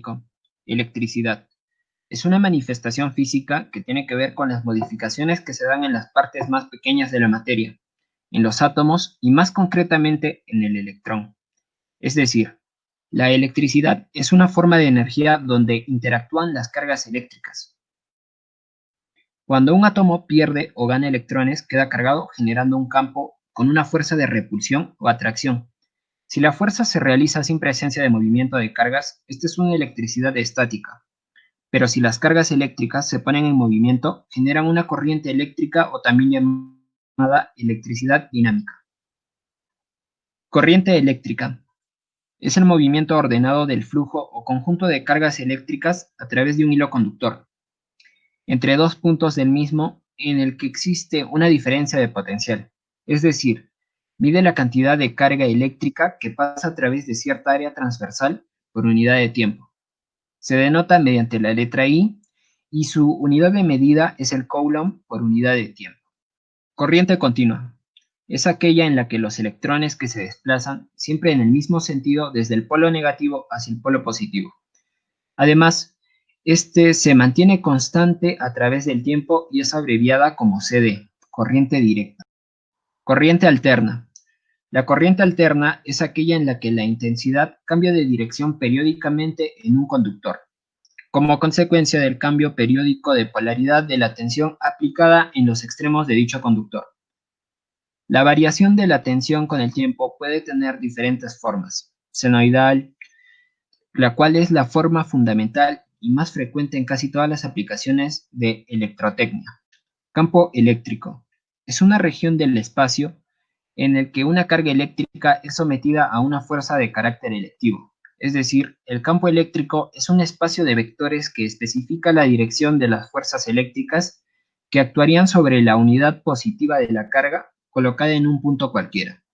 básico. Electricidad. Es una manifestación física que tiene que ver con las modificaciones que se dan en las partes más pequeñas de la materia, en los átomos y más concretamente en el electrón. Es decir, la electricidad es una forma de energía donde interactúan las cargas eléctricas. Cuando un átomo pierde o gana electrones, queda cargado generando un campo con una fuerza de repulsión o atracción. Si la fuerza se realiza sin presencia de movimiento de cargas, esta es una electricidad estática. Pero si las cargas eléctricas se ponen en movimiento, generan una corriente eléctrica o también llamada electricidad dinámica. Corriente eléctrica. Es el movimiento ordenado del flujo o conjunto de cargas eléctricas a través de un hilo conductor, entre dos puntos del mismo en el que existe una diferencia de potencial. Es decir, mide la cantidad de carga eléctrica que pasa a través de cierta área transversal por unidad de tiempo. Se denota mediante la letra I y su unidad de medida es el coulomb por unidad de tiempo. Corriente continua. Es aquella en la que los electrones que se desplazan siempre en el mismo sentido desde el polo negativo hacia el polo positivo. Además, este se mantiene constante a través del tiempo y es abreviada como CD, corriente directa. Corriente alterna. La corriente alterna es aquella en la que la intensidad cambia de dirección periódicamente en un conductor, como consecuencia del cambio periódico de polaridad de la tensión aplicada en los extremos de dicho conductor. La variación de la tensión con el tiempo puede tener diferentes formas: senoidal, la cual es la forma fundamental y más frecuente en casi todas las aplicaciones de electrotecnia. Campo eléctrico. Es una región del espacio en el que una carga eléctrica es sometida a una fuerza de carácter electivo. Es decir, el campo eléctrico es un espacio de vectores que especifica la dirección de las fuerzas eléctricas que actuarían sobre la unidad positiva de la carga colocada en un punto cualquiera.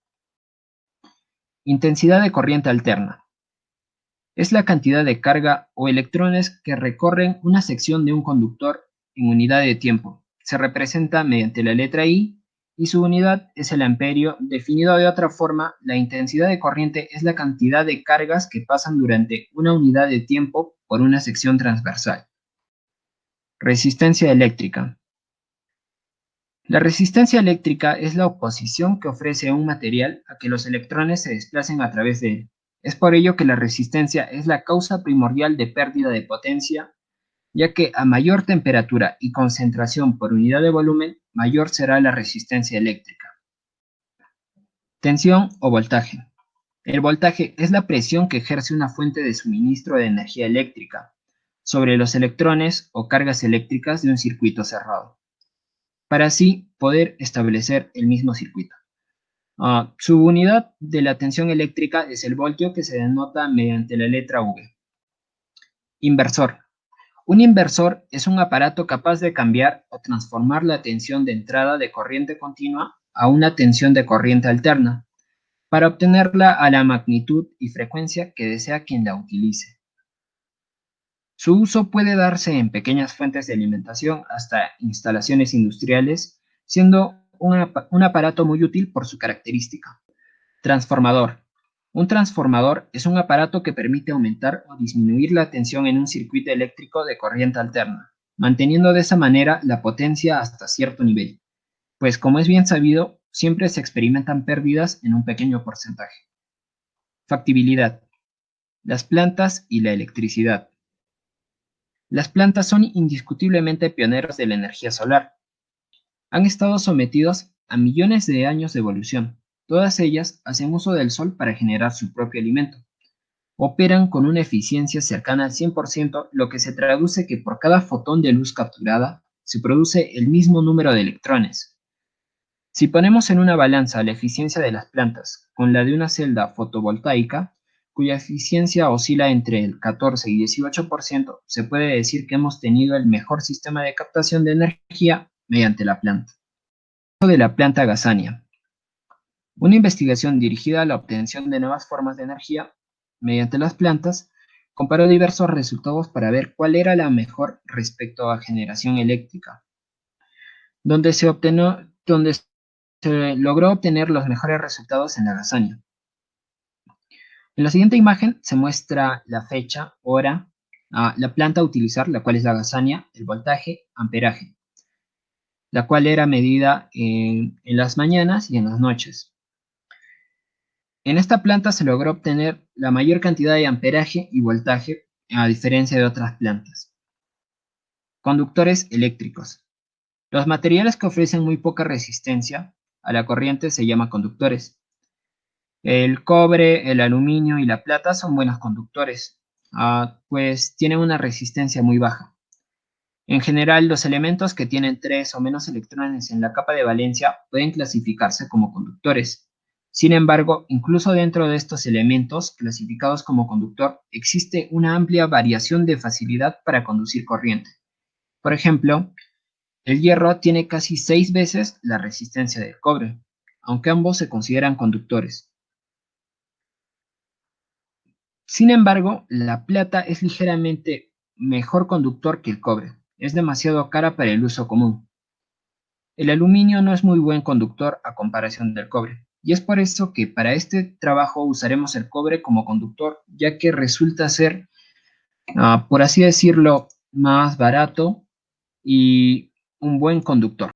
Intensidad de corriente alterna. Es la cantidad de carga o electrones que recorren una sección de un conductor en unidad de tiempo. Se representa mediante la letra I y su unidad es el amperio. Definido de otra forma, la intensidad de corriente es la cantidad de cargas que pasan durante una unidad de tiempo por una sección transversal. Resistencia eléctrica. La resistencia eléctrica es la oposición que ofrece un material a que los electrones se desplacen a través de él. Es por ello que la resistencia es la causa primordial de pérdida de potencia, ya que a mayor temperatura y concentración por unidad de volumen, mayor será la resistencia eléctrica. Tensión o voltaje. El voltaje es la presión que ejerce una fuente de suministro de energía eléctrica sobre los electrones o cargas eléctricas de un circuito cerrado, para así poder establecer el mismo circuito. Su unidad de la tensión eléctrica es el voltio, que se denota mediante la letra V. Inversor. Un inversor es un aparato capaz de cambiar o transformar la tensión de entrada de corriente continua a una tensión de corriente alterna, para obtenerla a la magnitud y frecuencia que desea quien la utilice. Su uso puede darse en pequeñas fuentes de alimentación hasta instalaciones industriales, siendo un aparato muy útil por su característica. Transformador. Un transformador es un aparato que permite aumentar o disminuir la tensión en un circuito eléctrico de corriente alterna, manteniendo de esa manera la potencia hasta cierto nivel, pues como es bien sabido, siempre se experimentan pérdidas en un pequeño porcentaje. Factibilidad. Las plantas y la electricidad. Las plantas son indiscutiblemente pioneros de la energía solar. Han estado sometidos a millones de años de evolución. Todas ellas hacen uso del sol para generar su propio alimento. Operan con una eficiencia cercana al 100%, lo que se traduce que por cada fotón de luz capturada se produce el mismo número de electrones. Si ponemos en una balanza la eficiencia de las plantas con la de una celda fotovoltaica, cuya eficiencia oscila entre el 14 y 18%, se puede decir que hemos tenido el mejor sistema de captación de energía mediante la planta. De la planta Gazania. Una investigación dirigida a la obtención de nuevas formas de energía mediante las plantas comparó diversos resultados para ver cuál era la mejor respecto a generación eléctrica, donde se logró obtener los mejores resultados en la Gazania. En la siguiente imagen se muestra la fecha, hora la planta a utilizar, la cual es la gazania, el voltaje, amperaje, la cual era medida en las mañanas y en las noches. En esta planta se logró obtener la mayor cantidad de amperaje y voltaje, a diferencia de otras plantas. Conductores eléctricos. Los materiales que ofrecen muy poca resistencia a la corriente se llaman conductores. El cobre, el aluminio y la plata son buenos conductores, pues tienen una resistencia muy baja. En general, los elementos que tienen 3 o menos electrones en la capa de valencia pueden clasificarse como conductores. Sin embargo, incluso dentro de estos elementos clasificados como conductor, existe una amplia variación de facilidad para conducir corriente. Por ejemplo, el hierro tiene casi 6 veces la resistencia del cobre, aunque ambos se consideran conductores. Sin embargo, la plata es ligeramente mejor conductor que el cobre. Es demasiado cara para el uso común. El aluminio no es muy buen conductor a comparación del cobre, y es por eso que para este trabajo usaremos el cobre como conductor, ya que resulta ser, por así decirlo, más barato y un buen conductor.